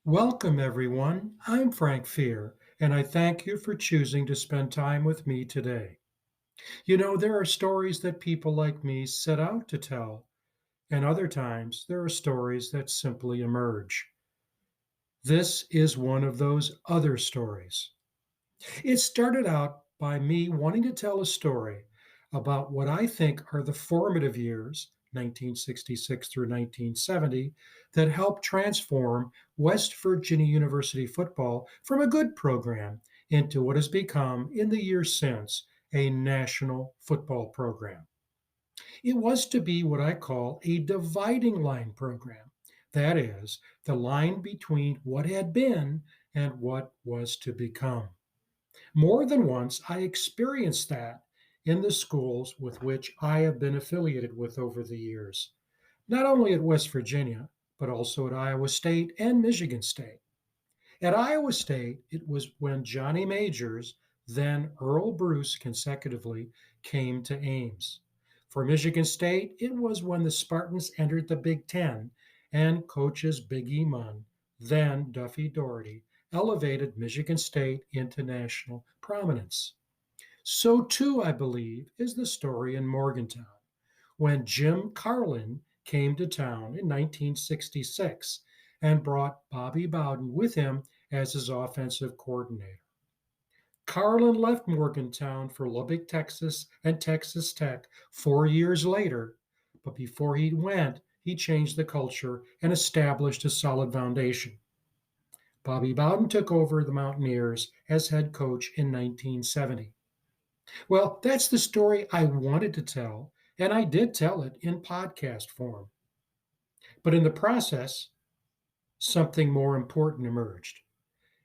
Welcome, everyone. I'm Frank Fear, and I thank you for choosing to spend time with me today. There are stories that people like me set out to tell, and other times there are stories that simply emerge. This is one of those other stories. It started out by me wanting to tell a story about what I think are the formative years, 1966 through 1970, that helped transform West Virginia University football from a good program into what has become, in the years since, a national football program. It was to be what I call a dividing line program. That is, the line between what had been and what was to become. More than once, I experienced that in the schools with which I have been affiliated with over the years, not only at West Virginia, but also at Iowa State and Michigan State. At Iowa State, it was when Johnny Majors, then Earl Bruce consecutively, came to Ames. For Michigan State, it was when the Spartans entered the Big Ten and coaches Big E Munn, then Duffy Daugherty, elevated Michigan State into national prominence. So, too, I believe, is the story in Morgantown when Jim Carlin came to town in 1966 and brought Bobby Bowden with him as his offensive coordinator. Carlen left Morgantown for Lubbock, Texas, and Texas Tech 4 years later, but before he went, he changed the culture and established a solid foundation. Bobby Bowden took over the Mountaineers as head coach in 1970. Well, that's the story I wanted to tell, and I did tell it in podcast form. But in the process, something more important emerged.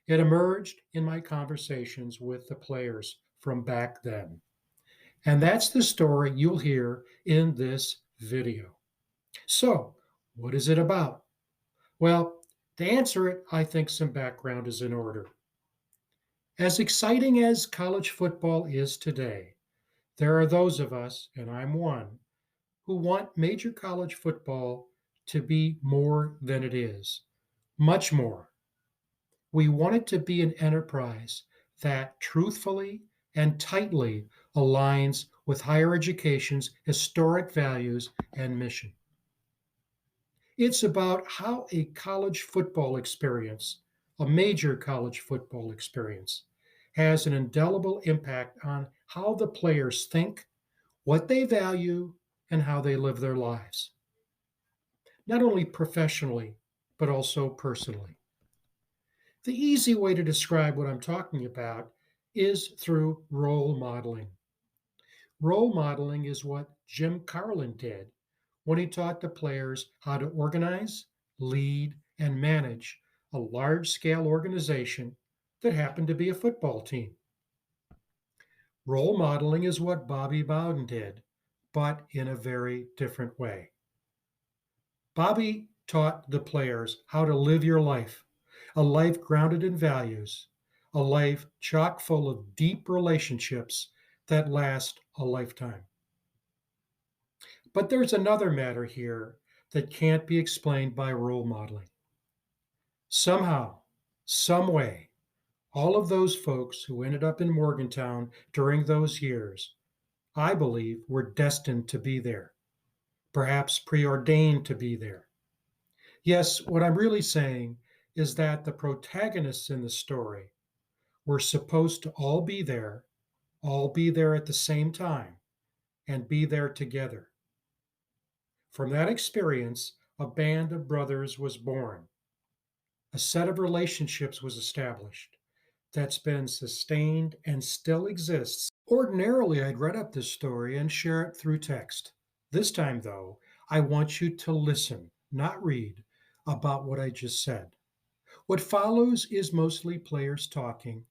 It emerged in my conversations with the players from back then. And that's the story you'll hear in this video. So, what is it about? Well, to answer it, I think some background is in order. As exciting as college football is today, there are those of us, and I'm one, who want major college football to be more than it is, much more. We want it to be an enterprise that truthfully and tightly aligns with higher education's historic values and mission. It's about how a college football experience, a major college football experience, has an indelible impact on how the players think, what they value, and how they live their lives, not only professionally, but also personally. The easy way to describe what I'm talking about is through role modeling. Role modeling is what Jim Carlin did when he taught the players how to organize, lead, and manage a large scale organization that happened to be a football team. Role modeling is what Bobby Bowden did, but in a very different way. Bobby taught the players how to live your life, a life grounded in values, a life chock full of deep relationships that last a lifetime. But there's another matter here that can't be explained by role modeling. Somehow, some way, all of those folks who ended up in Morgantown during those years, I believe, were destined to be there, perhaps preordained to be there. Yes, what I'm really saying is that the protagonists in the story were supposed to all be there at the same time, and be there together. From that experience, a band of brothers was born. A set of relationships was established that's been sustained and still exists. Ordinarily, I'd read up this story and share it through text. This time, though, I want you to listen, not read, about what I just said. What follows is mostly players talking,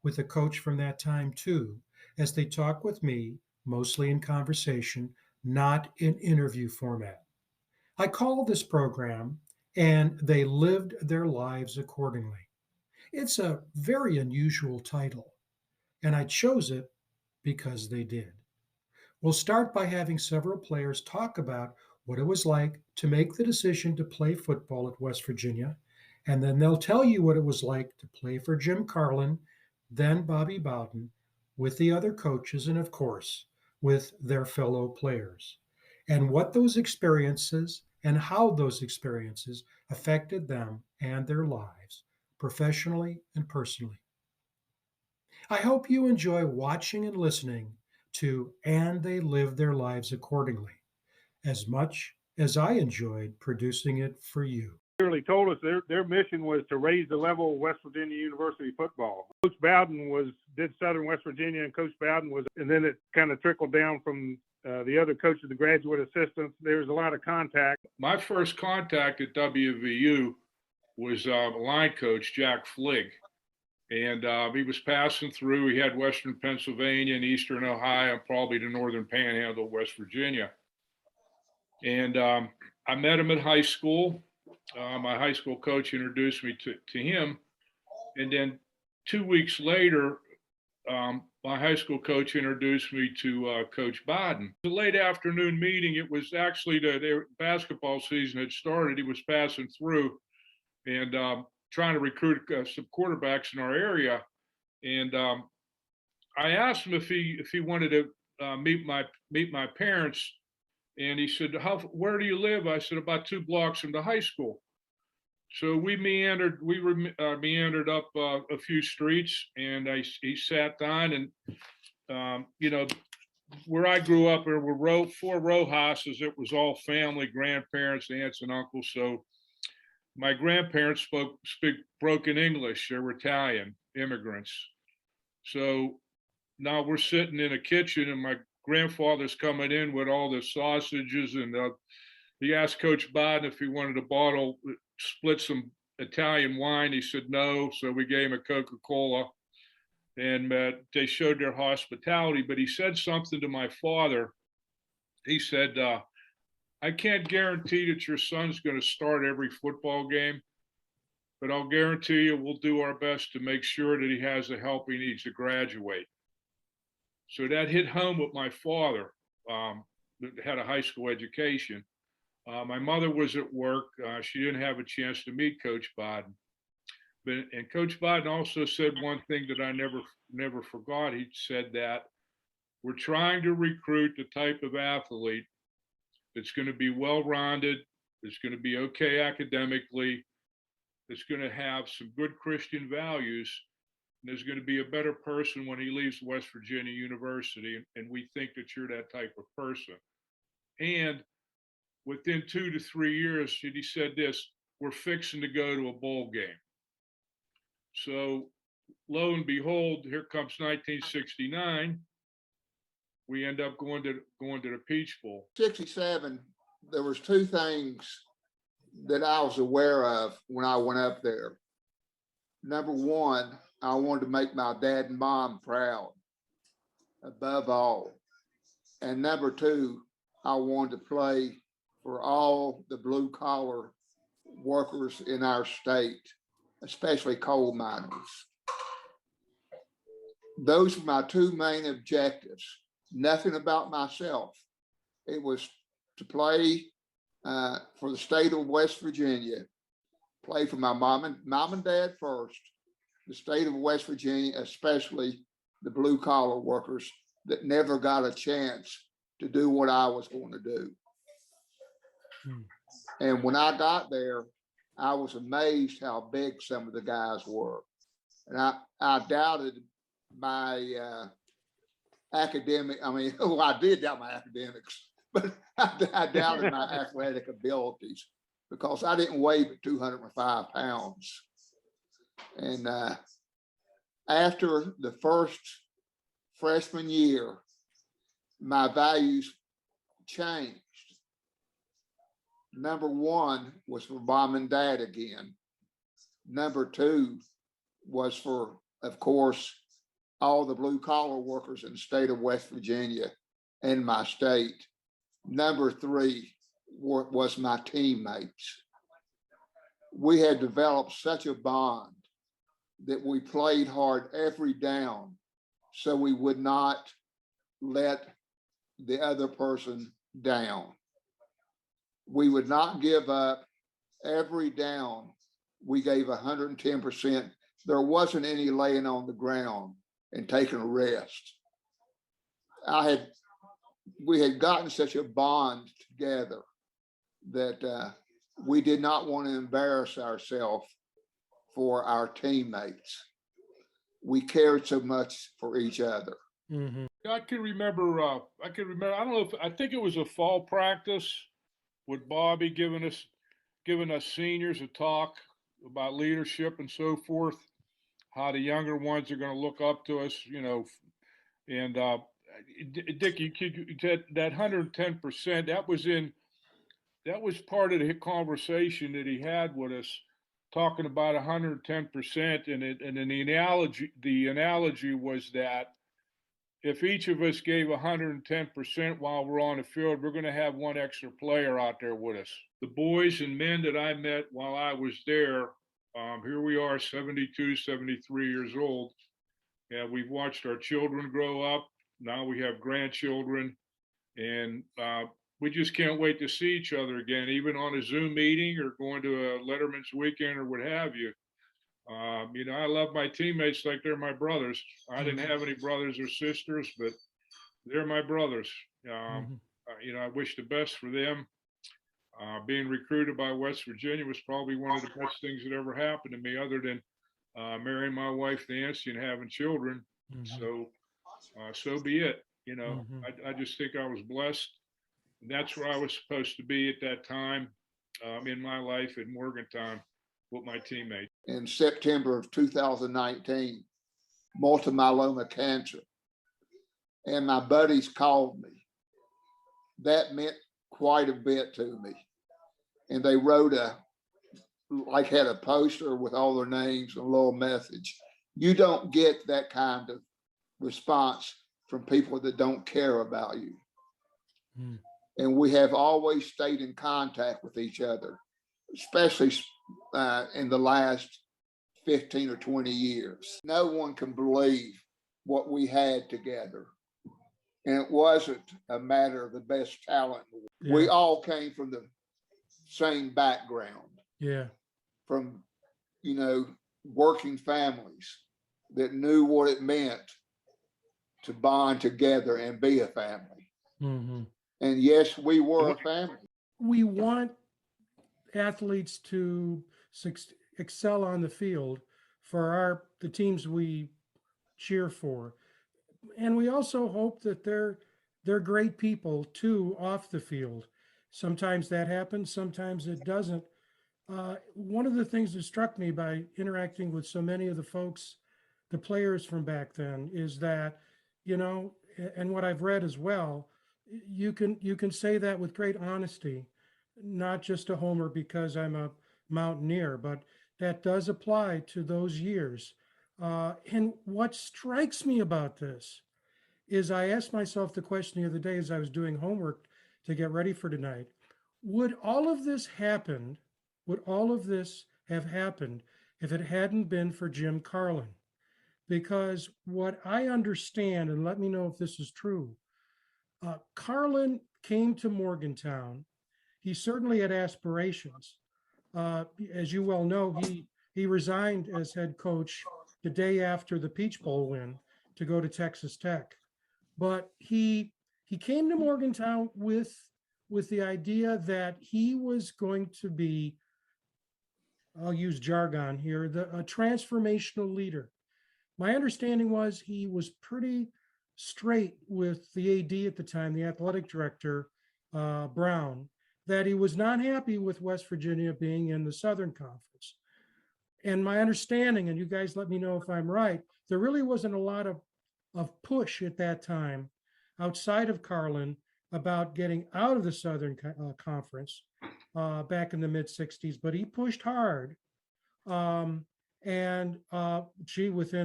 with a coach from that time, too, as they talk with me, mostly in conversation, not in interview format. I call this program "And They Lived Their Lives Accordingly." It's a very unusual title, and I chose it because they did. We'll start by having several players talk about what it was like to make the decision to play football at West Virginia And then they'll tell you what it was like to play for Jim Carlin, then Bobby Bowden, with the other coaches, and of course, with their fellow players, and what those experiences and how those experiences affected them and their lives, professionally and personally. I hope you enjoy watching and listening to And They Live Their Lives Accordingly as much as I enjoyed producing it for you. Clearly told us their mission was to raise the level of West Virginia University football. Coach Bowden did Southern West Virginia, and Coach Bowden and then it kind of trickled down from the other coaches, the graduate assistants. There was a lot of contact. My first contact at WVU was line coach Jack Fligg, and he was passing through. He had Western Pennsylvania and Eastern Ohio, and probably the Northern Panhandle of West Virginia. And I met him at high school. My high school coach introduced me to him. And then 2 weeks later, my high school coach introduced me to Coach Bowden. The late afternoon meeting, it was actually the basketball season had started. He was passing through and trying to recruit some quarterbacks in our area. And I asked him if he wanted to meet my parents. And he said, where do you live? I said, about 2 blocks from the high school. So we meandered up a few streets, and he sat down, and where I grew up, there were 4 row houses. It was all family, grandparents, aunts, and uncles. So my grandparents speak broken English. They were Italian immigrants. So now we're sitting in a kitchen, and my grandfather's coming in with all the sausages, and he asked Coach Bowden if he wanted a split some Italian wine. He said no, so we gave him a Coca-Cola, and they showed their hospitality. But he said something to my father. He said, I can't guarantee that your son's going to start every football game, but I'll guarantee you we'll do our best to make sure that he has the help he needs to graduate. So that hit home with my father, that had a high school education. My mother was at work. She didn't have a chance to meet Coach Bowden. And Coach Bowden also said one thing that I never forgot. He said that we're trying to recruit the type of athlete that's going to be well-rounded, that's going to be okay academically, that's going to have some good Christian values, and is going to be a better person when he leaves West Virginia University. And we think that you're that type of person. And within 2 to 3 years, he said this, we're fixing to go to a bowl game. So lo and behold, here comes 1969. We end up going to the Peach Bowl. 67, there was 2 things that I was aware of when I went up there. Number one, I wanted to make my dad and mom proud, above all. And number 2, I wanted to play for all the blue collar workers in our state, especially coal miners. Those were my 2 main objectives. Nothing about myself. It was to play for the state of West Virginia, play for my mom and dad first, the state of West Virginia, especially the blue collar workers that never got a chance to do what I was going to do. And when I got there, I was amazed how big some of the guys were. And I doubted my academic, well, I did doubt my academics, but I doubted my athletic abilities because I didn't weigh but 205 pounds. And after the first freshman year, my values changed. Number 1 was for mom and dad again. Number 2 was for, of course, all the blue collar workers in the state of West Virginia and my state. Number 3 was my teammates. We had developed such a bond that we played hard every down so we would not let the other person down. We would not give up every down we gave 110%. There wasn't any laying on the ground and taking a rest. We had gotten such a bond together that we did not want to embarrass ourselves for our teammates. We cared so much for each other. Mm-hmm. I can remember. I don't know if I think it was a fall practice with Bobby giving us seniors a talk about leadership and so forth. How the younger ones are going to look up to us, And Dick, that 110%. That was part of the conversation that he had with us, talking about 110%, and then the analogy was that if each of us gave 110% while we're on the field, we're going to have one extra player out there with us. The boys and men that I met while I was there, here we are, 72, 73 years old. And we've watched our children grow up. Now we have grandchildren, and we just can't wait to see each other again, even on a Zoom meeting or going to a Letterman's weekend or what have you. I love my teammates like they're my brothers. I didn't have any brothers or sisters, but they're my brothers. I wish the best for them. Being recruited by West Virginia was probably one of the best things that ever happened to me, other than marrying my wife Nancy and having children. So be it. I just think I was blessed. And that's where I was supposed to be at that time in my life at Morgantown with my teammates. In September of 2019, multiple myeloma cancer. And my buddies called me. That meant quite a bit to me. And they wrote had a poster with all their names and a little message. You don't get that kind of response from people that don't care about you. And we have always stayed in contact with each other, especially in the last 15 or 20 years. No one can believe what we had together. And it wasn't a matter of the best talent. Yeah. We all came from the same background. Yeah. From, working families that knew what it meant to bond together and be a family. Mm-hmm. And yes, we were a family. We want athletes to excel on the field for the teams we cheer for. And we also hope that they're great people too off the field. Sometimes that happens, sometimes it doesn't. One of the things that struck me by interacting with so many of the folks, the players from back then, is that, and what I've read as well, you can say that with great honesty, not just a homer because I'm a mountaineer, but that does apply to those years. And what strikes me about this is I asked myself the question the other day as I was doing homework to get ready for tonight. Would all of this have happened if it hadn't been for Jim Carlin? Because what I understand, and let me know if this is true, Carlen came to Morgantown. He certainly had aspirations. As you well know, he resigned as head coach the day after the Peach Bowl win to go to Texas Tech. But he came to Morgantown with the idea that he was going to be, I'll use jargon here, a transformational leader. My understanding was he was pretty straight with the AD at the time, the athletic director, Brown, that he was not happy with West Virginia being in the Southern Conference. And my understanding, and you guys let me know if I'm right, there really wasn't a lot of push at that time outside of Carlin about getting out of the Southern Conference back in the mid 60s, but he pushed hard. Within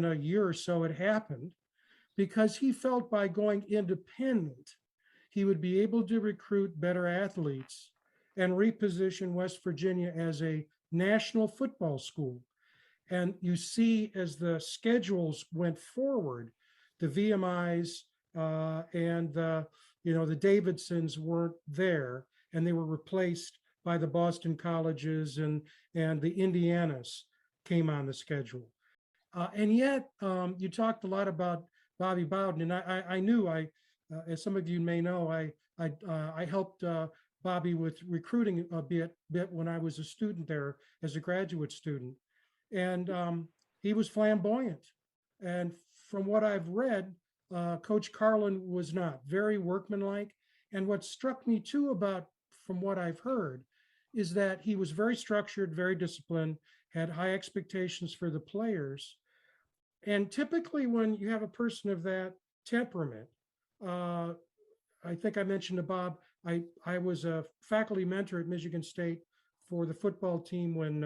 a year or so it happened because he felt by going independent, he would be able to recruit better athletes and reposition West Virginia as a national football school. And you see, as the schedules went forward, the VMIs and the Davidsons weren't there, and they were replaced by the Boston colleges and the Indianas came on the schedule. And yet, you talked a lot about Bobby Bowden, and I knew as some of you may know, I helped Bobby with recruiting a bit when I was a student there as a graduate student, and he was flamboyant. And from what I've read, Coach Carlen was not very workmanlike. And what struck me too about from what I've heard is that he was very structured, very disciplined, had high expectations for the players. And typically, when you have a person of that temperament, uh, I think I mentioned to Bob, I was a faculty mentor at Michigan State for the football team when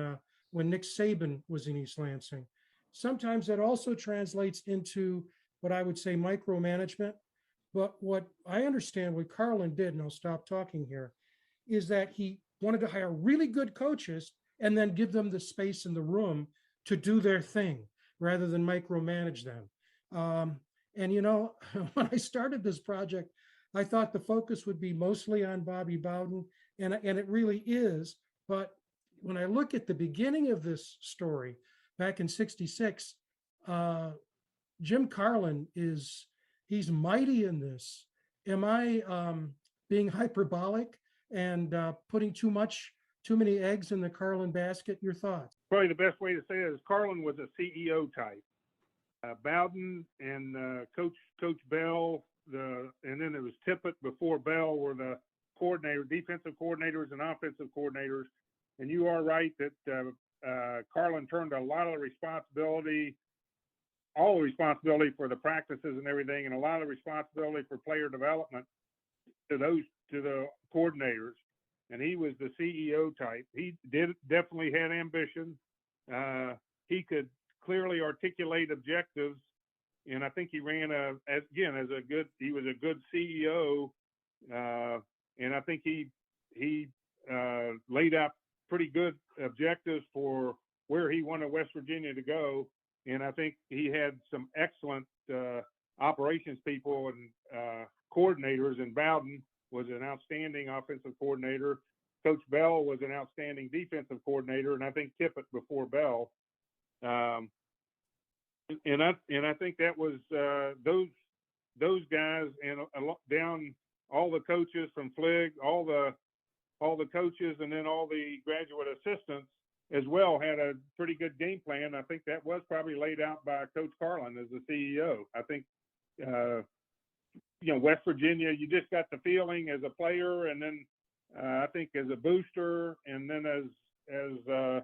Nick Saban was in East Lansing. Sometimes that also translates into what I would say micromanagement. But what I understand what Carlin did, and I'll stop talking here, is that he wanted to hire really good coaches and then give them the space in the room to do their thing rather than micromanage them. And when I started this project, I thought the focus would be mostly on Bobby Bowden, and it really is. But when I look at the beginning of this story back in '66, Jim Carlin he's mighty in this. Am I being hyperbolic and putting too many eggs in the Carlin basket? Your thoughts? Probably the best way to say it is Carlen was a CEO type. Bowden and Coach Bell, and then it was Tippett before Bell were the defensive coordinators and offensive coordinators. And you are right that Carlen turned a lot of the responsibility, all the responsibility for the practices and everything, and a lot of responsibility for player development to the coordinators. And he was the CEO type. He definitely had ambition. He could clearly articulate objectives, and I think he ran he was a good CEO, and I think he laid out pretty good objectives for where he wanted West Virginia to go, and I think he had some excellent operations people and coordinators. And Bowden was an outstanding offensive coordinator. Coach Bell was an outstanding defensive coordinator, and I think Tippett before Bell. And I think that was those guys, and down all the coaches from Flig, all the coaches, and then all the graduate assistants as well had a pretty good game plan. I think that was probably laid out by Coach Carlin as the CEO. I think West Virginia, you just got the feeling as a player, and then I think as a booster, and then as a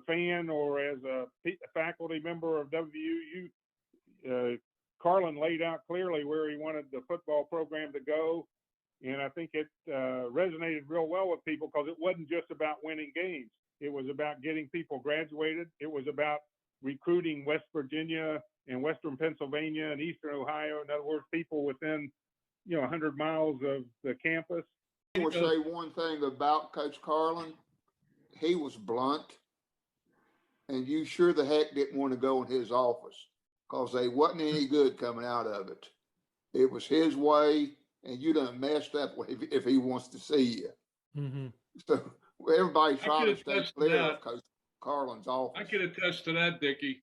fan or as a faculty member of WVU, Carlin laid out clearly where he wanted the football program to go. And I think it resonated real well with people because it wasn't just about winning games. It was about getting people graduated. It was about recruiting West Virginia and Western Pennsylvania and Eastern Ohio. In other words, people within, 100 miles of the campus. I would say one thing about Coach Carlin. He was blunt, and you sure the heck didn't want to go in his office because they wasn't any good coming out of it. It was his way, and you done messed up if he wants to see you. Mm-hmm. So everybody trying to stay clear of Coach Carlin's office. I can attest to that, Dickie.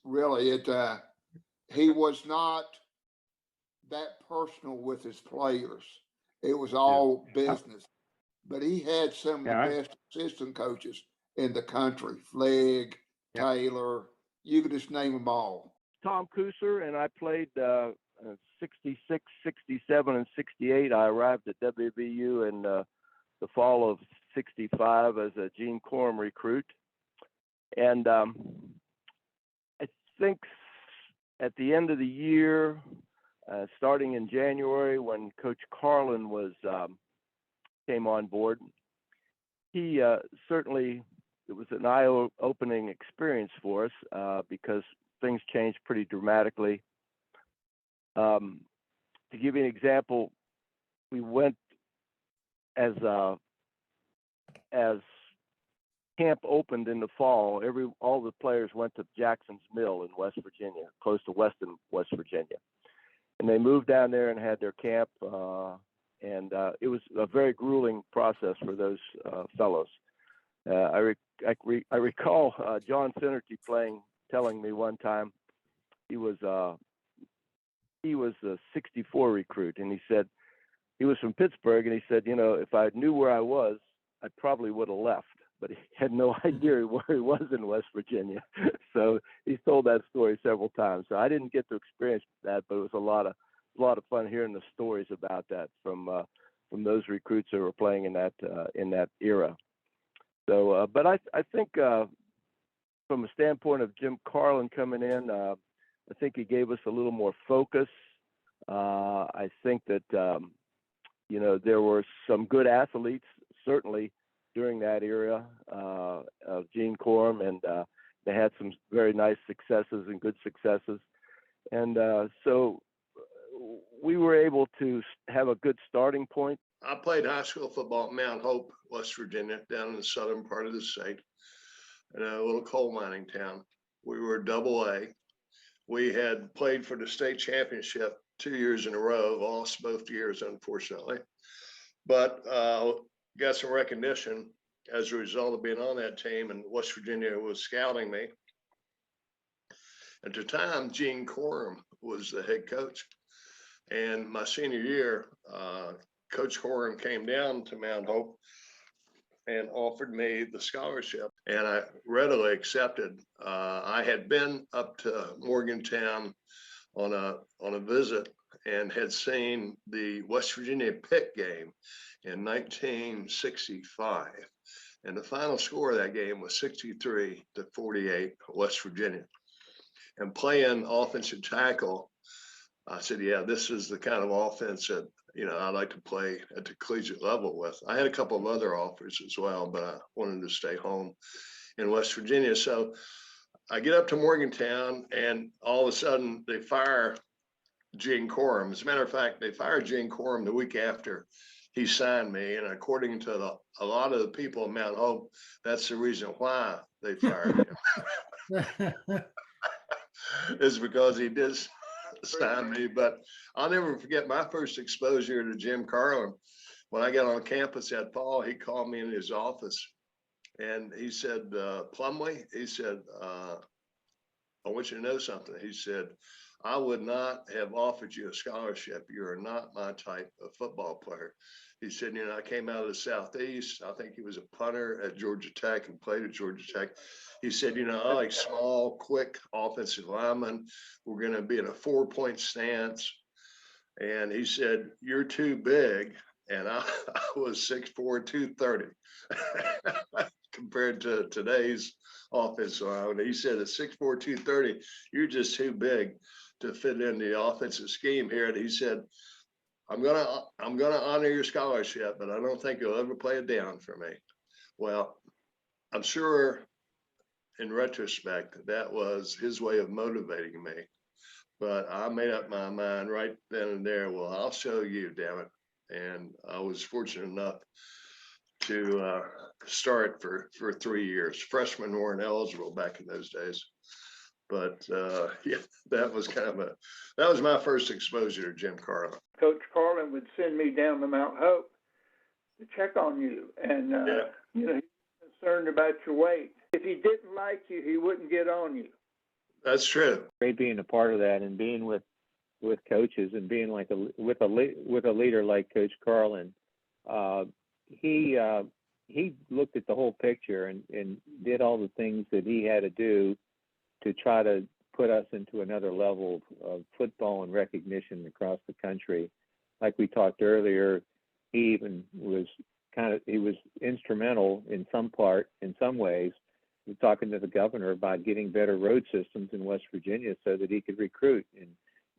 Really, he was not that personal with his players. It was all business. But he had some of the best assistant coaches in the country. Flig, Taylor, you could just name them all. Tom Cooser, and I played 66, 67, and 68. I arrived at WVU in the fall of 65 as a Gene Corum recruit. And I think at the end of the year, starting in January when Coach Carlin came on board, he certainly, it was an eye-opening experience for us because things changed pretty dramatically. To give you an example, we went as camp opened in the fall. All the players went to Jackson's Mill in West Virginia, close to Weston, West Virginia, and they moved down there and had their camp and it was a very grueling process for those fellows. I recall John Finnerty telling me one time he was a 64 recruit, and he said he was from Pittsburgh, and he said, if I knew where I was, I probably would have left, but he had no idea where he was in West Virginia. So he's told that story several times. So I didn't get to experience that, but it was a lot of fun hearing the stories about that from those recruits who were playing in that era. So, but I think from a standpoint of Jim Carlin coming in, I think he gave us a little more focus. I think that there were some good athletes certainly during that era of Gene Corum, and they had some very nice successes and good successes. And so we were able to have a good starting point. I played high school football at Mount Hope, West Virginia, down in the southern part of the state, in a little coal mining town. We were AA. We had played for the state championship 2 years in a row, lost both years, unfortunately, but got some recognition as a result of being on that team, and West Virginia was scouting me. At the time, Gene Corum was the head coach, and my senior year, Coach Corum came down to Mount Hope and offered me the scholarship, and I readily accepted. I had been up to Morgantown on a visit and had seen the West Virginia Pitt game in 1965, and the final score of that game was 63-48 West Virginia. And playing offensive tackle, I said, yeah, this is the kind of offense that I'd like to play at the collegiate level with. I had a couple of other offers as well, but I wanted to stay home in West Virginia. So I get up to Morgantown, and all of a sudden they fire Gene Corum. As a matter of fact, they fired Gene Corum the week after he signed me. And according to a lot of the people in Mount Hope, that's the reason why they fired him. Is because he did sign me. But I'll never forget my first exposure to Jim Carlin. When I got on campus that fall, he called me in his office and he said, Plumlee, he said, I want you to know something. He said, I would not have offered you a scholarship. You are not my type of football player. He said, I came out of the Southeast. I think he was a punter at Georgia Tech and played at Georgia Tech. He said, I like small, quick offensive linemen. We're going to be in a 4-point stance. And he said, you're too big. And I was 6'4", 230 compared to today's offensive line. He said at 6'4", 230, you're just too big to fit in the offensive scheme here. And he said, I'm gonna honor your scholarship, but I don't think you'll ever play it down for me. Well, I'm sure in retrospect, that was his way of motivating me. But I made up my mind right then and there, well, I'll show you, damn it. And I was fortunate enough to start for 3 years. Freshmen weren't eligible back in those days. But yeah, that was my first exposure to Jim Carlin. Coach Carlen would send me down to Mount Hope to check on you, and he was concerned about your weight. If he didn't like you, he wouldn't get on you. That's true. Great being a part of that and being with coaches and being like with a leader like Coach Carlin. He looked at the whole picture and did all the things that he had to do to try to put us into another level of football and recognition across the country. Like we talked earlier, he even was instrumental in some ways, talking to the governor about getting better road systems in West Virginia so that he could recruit and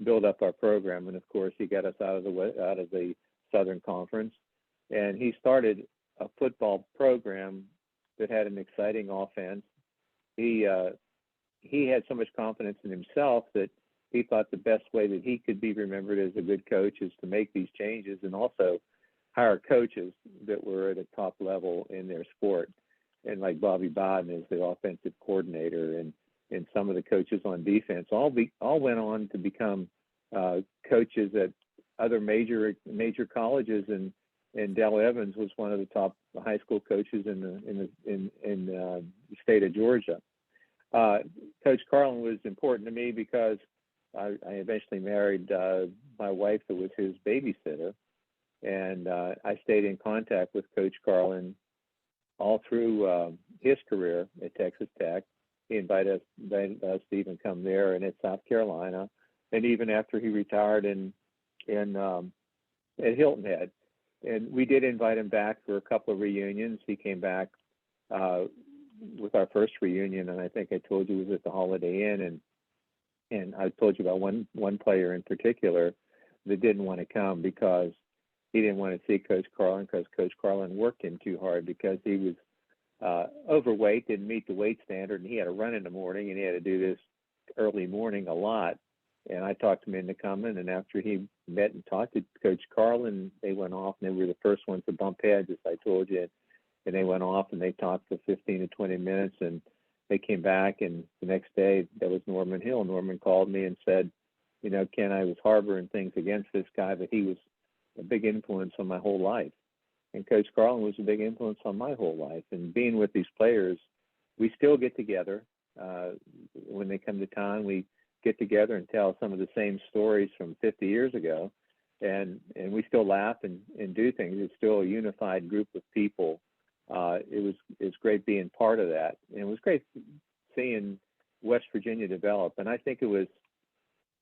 build up our program. And of course, he got us out of the Southern Conference, and he started a football program that had an exciting offense. He had so much confidence in himself that he thought the best way that he could be remembered as a good coach is to make these changes and also hire coaches that were at a top level in their sport. And like Bobby Bowden is the offensive coordinator, and some of the coaches on defense all went on to become coaches at other major colleges, and Dell Evans was one of the top high school coaches in the state of Georgia. Coach Carlen was important to me because I eventually married my wife, who was his babysitter, and I stayed in contact with Coach Carlen all through his career at Texas Tech. He invited us to even come there and at South Carolina, and even after he retired at Hilton Head. And we did invite him back for a couple of reunions. He came back with our first reunion, and I think I told you it was at the Holiday Inn, and I told you about one player in particular that didn't want to come because he didn't want to see Coach Carlen, because Coach Carlen worked him too hard because he was overweight, didn't meet the weight standard, and he had to run in the morning, and he had to do this early morning a lot. And I talked him into coming, and after he met and talked to Coach Carlen, they went off, and they were the first ones to bump heads, as I told you. And they went off, and they talked for 15 to 20 minutes, and they came back, and the next day, that was Norman Hill. Norman called me and said, you know, Ken, I was harboring things against this guy, but he was a big influence on my whole life. And Coach Carlen was a big influence on my whole life. And being with these players, we still get together. When they come to town, we get together and tell some of the same stories from 50 years ago. And we still laugh and do things. It's still a unified group of people. It's great being part of that. And it was great seeing West Virginia develop. And I think it was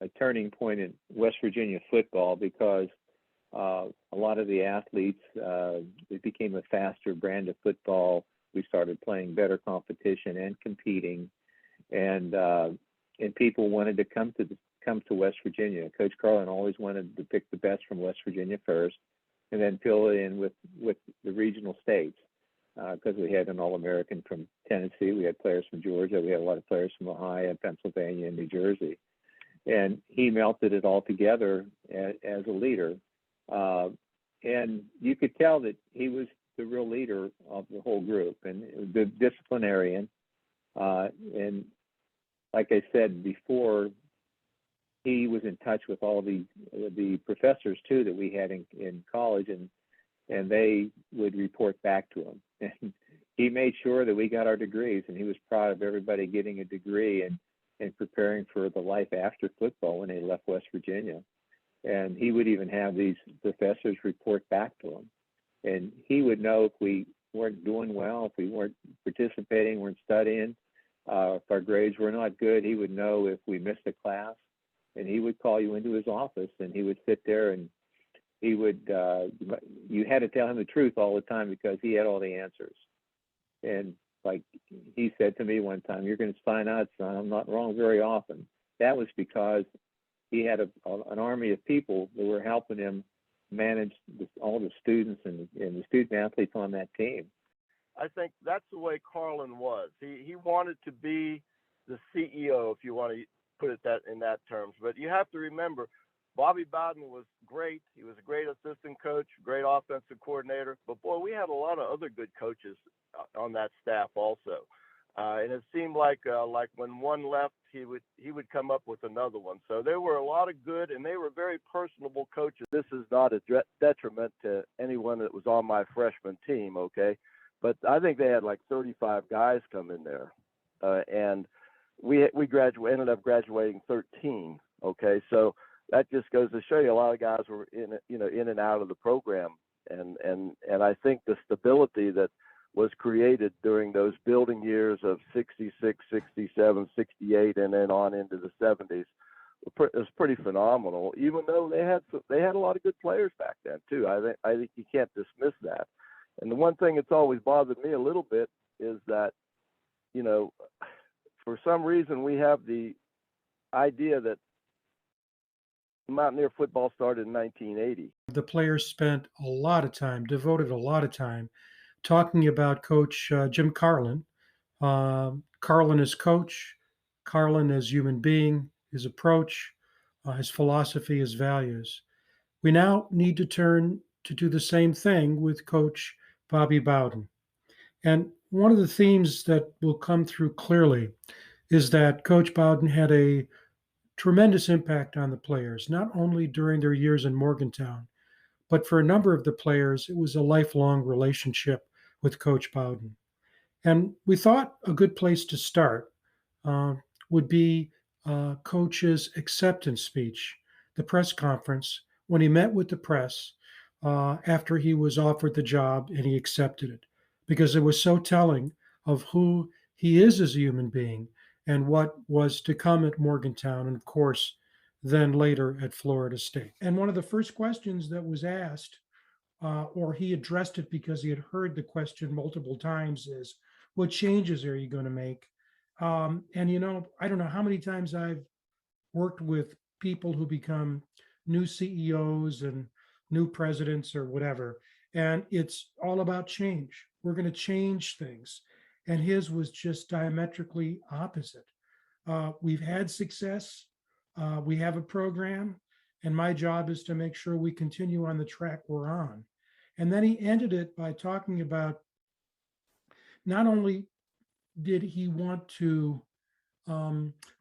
a turning point in West Virginia football because a lot of the athletes, it became a faster brand of football. We started playing better competition and competing, and people wanted to come to West Virginia. Coach Carlen always wanted to pick the best from West Virginia first, and then fill it in with the regional states, because we had an All-American from Tennessee, we had players from Georgia, we had a lot of players from Ohio, Pennsylvania, and New Jersey, and he melted it all together as a leader. And you could tell that he was the real leader of the whole group and the disciplinarian. And like I said before, he was in touch with all the professors too that we had in college, and they would report back to him. And he made sure that we got our degrees, and he was proud of everybody getting a degree and preparing for the life after football when they left West Virginia. And he would even have these professors report back to him. And he would know if we weren't doing well, if we weren't participating, weren't studying, if our grades were not good. He would know if we missed a class, and he would call you into his office, and he would sit there, and he would, you had to tell him the truth all the time because he had all the answers. And like he said to me one time, "You're going to find out, son, I'm not wrong very often." That was because he had an army of people that were helping him manage all the students and the student athletes on that team. I think that's the way Carlen was. He wanted to be the CEO, if you want to put it that in that terms. But you have to remember, Bobby Bowden was great. He was a great assistant coach, great offensive coordinator. But boy, we had a lot of other good coaches on that staff also. And it seemed like when one left, he would come up with another one. So there were a lot of good, and they were very personable coaches. This is not a detriment to anyone that was on my freshman team, okay? But I think they had like 35 guys come in there, and we ended up graduating 13. Okay, so that just goes to show you a lot of guys were in and out of the program, and I think the stability that was created during those building years of 66, 67, 68, and then on into the 70s was pretty phenomenal. Even though they had a lot of good players back then too. I think you can't dismiss that. And the one thing that's always bothered me a little bit is that, for some reason we have the idea that Mountaineer football started in 1980. The players spent a lot of time, devoted a lot of time talking about Coach Jim Carlin. Carlin as coach, Carlin as human being, his approach, his philosophy, his values. We now need to turn to do the same thing with Coach Bobby Bowden. And one of the themes that will come through clearly is that Coach Bowden had a tremendous impact on the players, not only during their years in Morgantown, but for a number of the players, it was a lifelong relationship with Coach Bowden. And we thought a good place to start uh, would be Coach's acceptance speech, the press conference, when he met with the press after he was offered the job and he accepted it, because it was so telling of who he is as a human being and what was to come at Morgantown, and of course, then later at Florida State. And one of the first questions that was asked, or he addressed it because he had heard the question multiple times, is, what changes are you going to make? And I don't know how many times I've worked with people who become new CEOs and new presidents or whatever, and it's all about change. We're going to change things. And his was just diametrically opposite. We've had success. We have a program, and my job is to make sure we continue on the track we're on. And then he ended it by talking about not only did he want to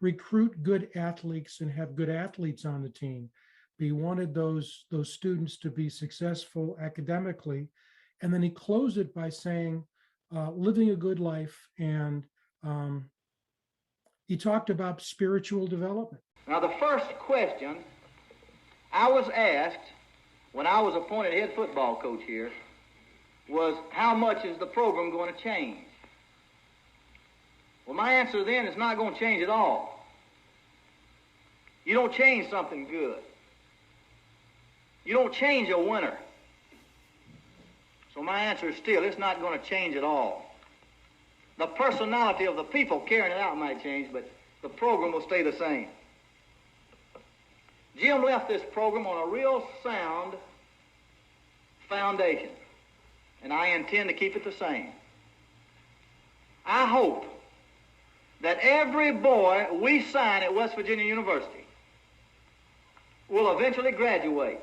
recruit good athletes and have good athletes on the team, but he wanted those students to be successful academically. And then he closed it by saying, living a good life, and he talked about spiritual development. Now, the first question I was asked when I was appointed head football coach here was, how much is the program going to change? Well, my answer then is not going to change at all. You don't change something good. You don't change a winner. So my answer is still, it's not going to change at all. The personality of the people carrying it out might change, but the program will stay the same. Jim left this program on a real sound foundation, and I intend to keep it the same. I hope that every boy we sign at West Virginia University will eventually graduate.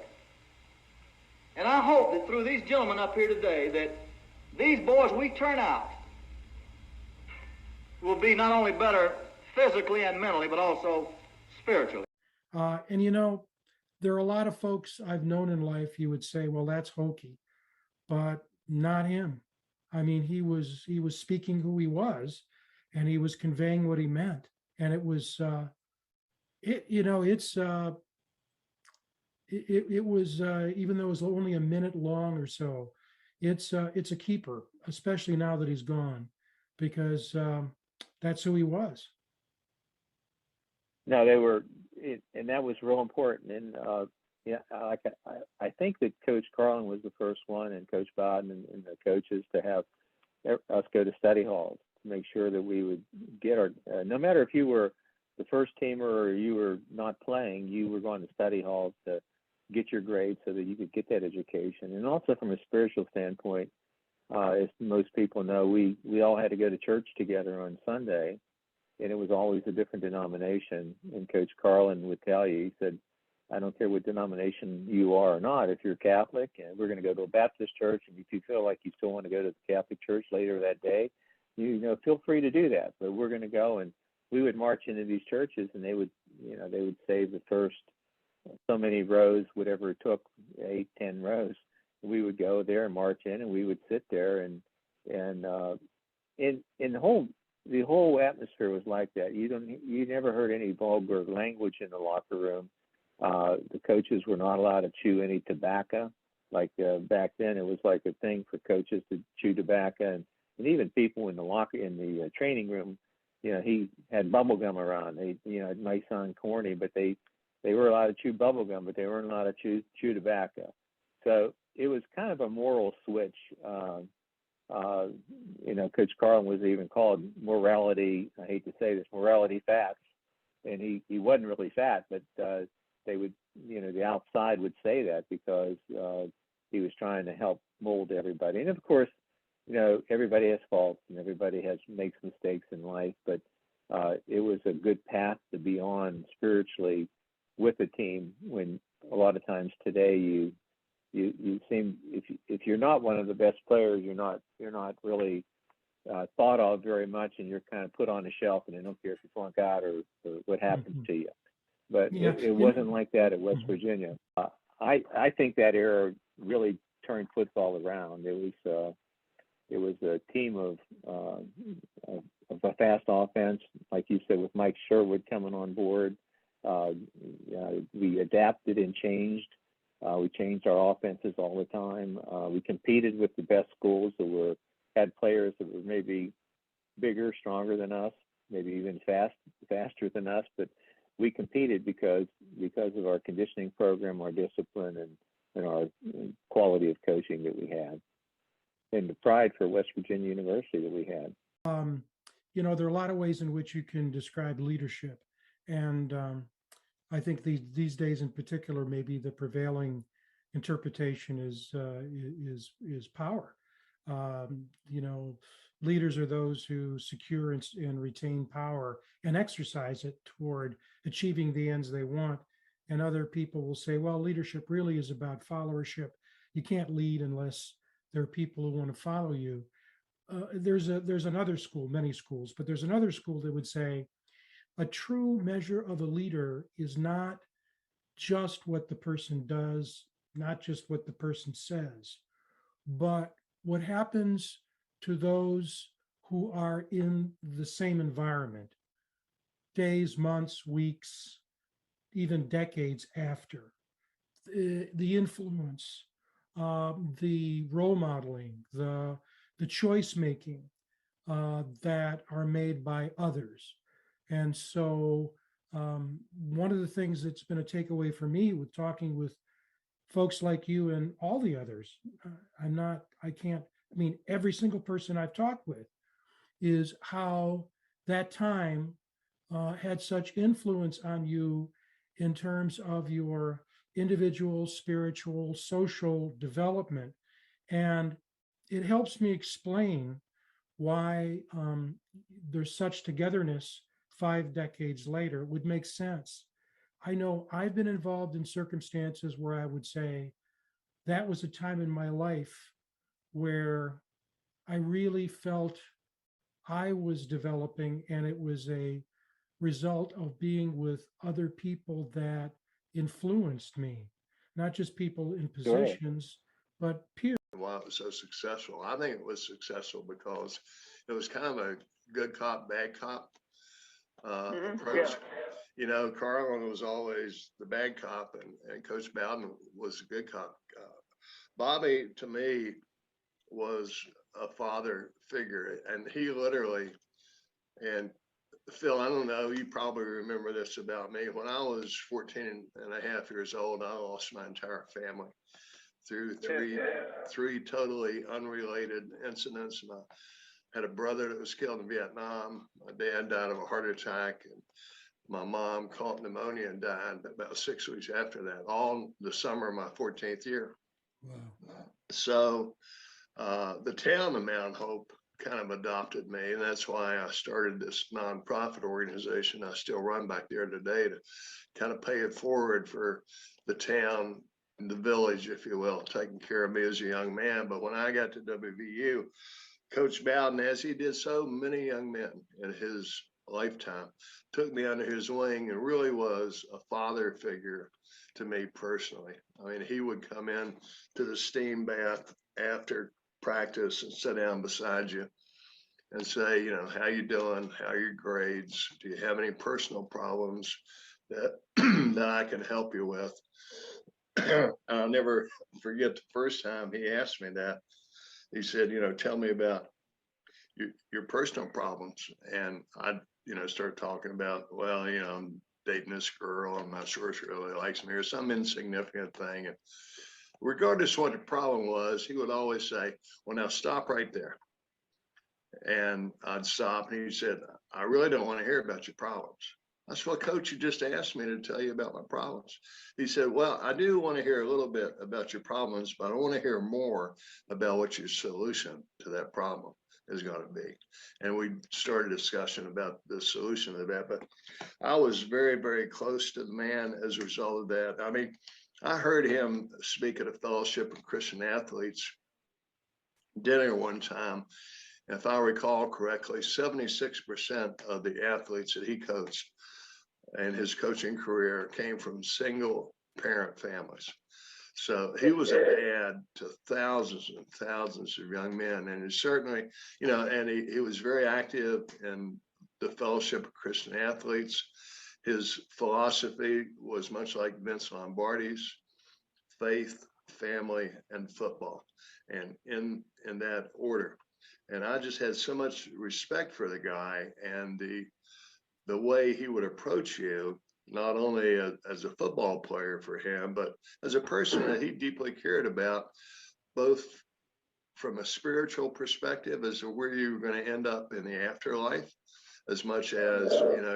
And I hope that through these gentlemen up here today, that these boys we turn out will be not only better physically and mentally, but also spiritually. And there are a lot of folks I've known in life, you would say, well, that's hokey, but not him. I mean, he was speaking who he was, and he was conveying what he meant. And it was, it was, even though it was only a minute long or so, it's a keeper, especially now that he's gone, because that's who he was. No, they were, and that was real important. And I think that Coach Carlen was the first one, and Coach Bowden and the coaches, to have us go to study halls to make sure that we would get our, no matter if you were the first teamer or you were not playing, you were going to study halls to get your grades so that you could get that education. And also from a spiritual standpoint, as most people know, we all had to go to church together on Sunday, and it was always a different denomination. And Coach Carlen would tell you, he said, I don't care what denomination you are or not. If you're Catholic, and we're going to go to a Baptist church, and if you feel like you still want to go to the Catholic church later that day, feel free to do that. But we're going to go, and we would march into these churches, and they would save the first so many rows, whatever it took, 8, 10 rows. We would go there and march in, and we would sit there, and the whole atmosphere was like that. You never heard any vulgar language in the locker room. The coaches were not allowed to chew any tobacco. Like back then, it was like a thing for coaches to chew tobacco, and even people in the training room, he had bubble gum around. It might sound corny, but they were allowed to chew bubble gum, but they weren't allowed to chew tobacco. So it was kind of a moral switch. Coach Carlin was even called morality, I hate to say this, morality fats. And he wasn't really fat, but they would, the outside would say that because he was trying to help mold everybody. And of course, everybody has faults and everybody makes mistakes in life, but it was a good path to be on spiritually with a team, when a lot of times today you seem, if you're not one of the best players, you're not really thought of very much, and you're kind of put on a shelf, and they don't care if you flunk out or what happens to you. but Yeah. it wasn't like that at West Virginia. I think that era really turned football around. It was a team of a fast offense, like you said, with Mike Sherwood coming on board. We adapted and changed. We changed our offenses all the time. We competed with the best schools that had players that were maybe bigger, stronger than us, maybe even faster than us. But we competed because of our conditioning program, our discipline, and our quality of coaching that we had, and the pride for West Virginia University that we had. There are a lot of ways in which you can describe leadership, and I think these days in particular, maybe the prevailing interpretation is power. Leaders are those who secure and retain power and exercise it toward achieving the ends they want. And other people will say, well, leadership really is about followership. You can't lead unless there are people who want to follow you. There's another school, many schools, but there's another school that would say a true measure of a leader is not just what the person does, not just what the person says, but what happens to those who are in the same environment, days, months, weeks, even decades after. The influence, the role modeling, the choice making that are made by others. And so one of the things that's been a takeaway for me with talking with folks like you and all the others, every single person I've talked with, is how that time had such influence on you in terms of your individual, spiritual, social development. And it helps me explain why there's such togetherness 5 decades later. It would make sense. I know I've been involved in circumstances where I would say that was a time in my life where I really felt I was developing, and it was a result of being with other people that influenced me, not just people in positions, but peers. Why it was so successful. I think it was successful because it was kind of a good cop, bad cop approach. Yeah. Carlen was always the bad cop, and Coach Bowden was a good cop. Bobby, to me, was a father figure, and he literally, and Phil, I don't know, you probably remember this about me. When I was 14 and a half years old, I lost my entire family through three totally unrelated incidents. And I had a brother that was killed in Vietnam. My dad died of a heart attack, and my mom caught pneumonia and died about 6 weeks after that, all the summer of my 14th year. Wow. So the town of Mount Hope kind of adopted me, and that's why I started this nonprofit organization I still run back there today, to kind of pay it forward for the town, the village, if you will, taking care of me as a young man. But when I got to WVU, Coach Bowden, as he did so many young men in his lifetime, took me under his wing and really was a father figure to me personally. I mean, he would come in to the steam bath after practice and sit down beside you and say, how you doing? How are your grades? Do you have any personal problems that that I can help you with? I'll never forget the first time he asked me that. He said, tell me about your personal problems. And I, started talking about, well, I'm dating this girl. I'm not sure she really likes me, or some insignificant thing. And regardless of what the problem was, he would always say, well, now stop right there. And I'd stop, and he said, I really don't want to hear about your problems. I said, well, Coach, you just asked me to tell you about my problems. He said, well, I do want to hear a little bit about your problems, but I want to hear more about what your solution to that problem is going to be. And we started a discussion about the solution to that. But I was very, very close to the man as a result of that. I mean, I heard him speak at a fellowship of Christian athletes dinner one time. If I recall correctly, 76% of the athletes that he coached and his coaching career came from single parent families. So he was a dad to thousands and thousands of young men. And he certainly, and he was very active in the Fellowship of Christian Athletes. His philosophy was much like Vince Lombardi's: faith, family, and football, and in that order. And I just had so much respect for the guy and the way he would approach you, not only as a football player for him, but as a person that he deeply cared about, both from a spiritual perspective as to where you were going to end up in the afterlife, as much as,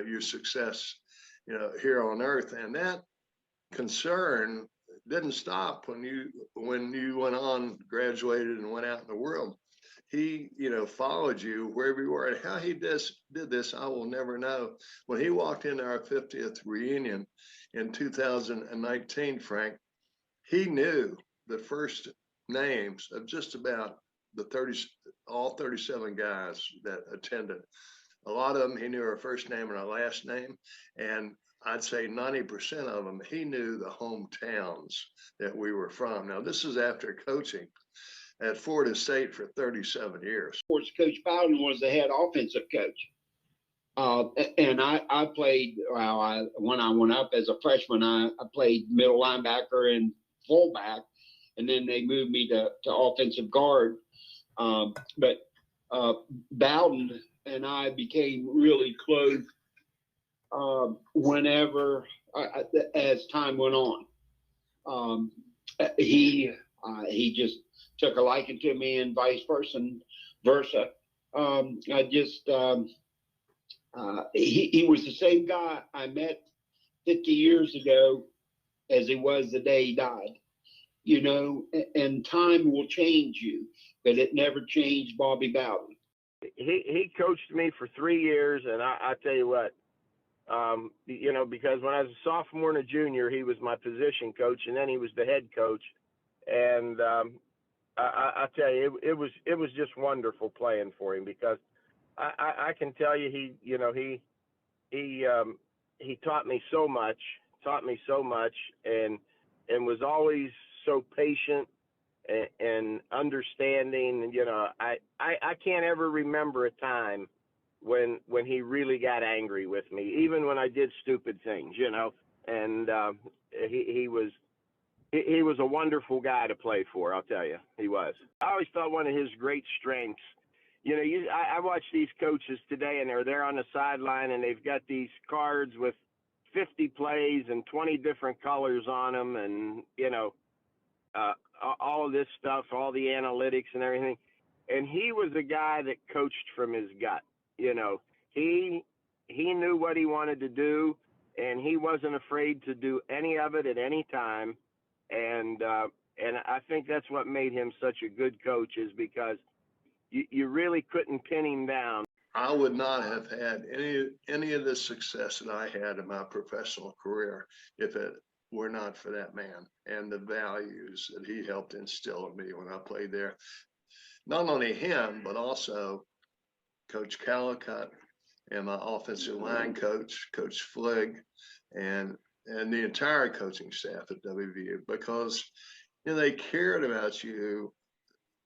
your success, here on earth. And that concern didn't stop when you went on, graduated, and went out in the world. He, followed you wherever you were, and how he did this, I will never know. When he walked into our 50th reunion in 2019, Frank, he knew the first names of just about all 37 guys that attended. A lot of them, he knew our first name and our last name. And I'd say 90% of them, he knew the hometowns that we were from. Now, this is after coaching at Florida State for 37 years. Of course, Coach Bowden was the head offensive coach. And I played, when I went up as a freshman, I played middle linebacker and fullback, and then they moved me to offensive guard. But Bowden and I became really close whenever, as time went on. He just took a liking to me, and vice versa. He was the same guy I met 50 years ago as he was the day he died, and time will change you, but it never changed Bobby Bowden. He coached me for 3 years, and I tell you what, because when I was a sophomore and a junior, he was my position coach, and then he was the head coach. And I tell you, it was just wonderful playing for him, because I can tell you he taught me so much, and was always so patient and understanding. And I can't ever remember a time when he really got angry with me, even when I did stupid things, and he was a wonderful guy to play for. I'll tell you, he was. I always thought one of his great strengths, I watch these coaches today, and they're there on the sideline, and they've got these cards with 50 plays and 20 different colors on them, and all of this stuff, all the analytics and everything. And he was a guy that coached from his gut. He knew what he wanted to do, and he wasn't afraid to do any of it at any time. And I think that's what made him such a good coach, is because you really couldn't pin him down. I would not have had any of the success that I had in my professional career if it were not for that man and the values that he helped instill in me when I played there. Not only him, but also Coach Callicutt and my offensive line coach, Coach Fligg, and the entire coaching staff at WVU, because they cared about you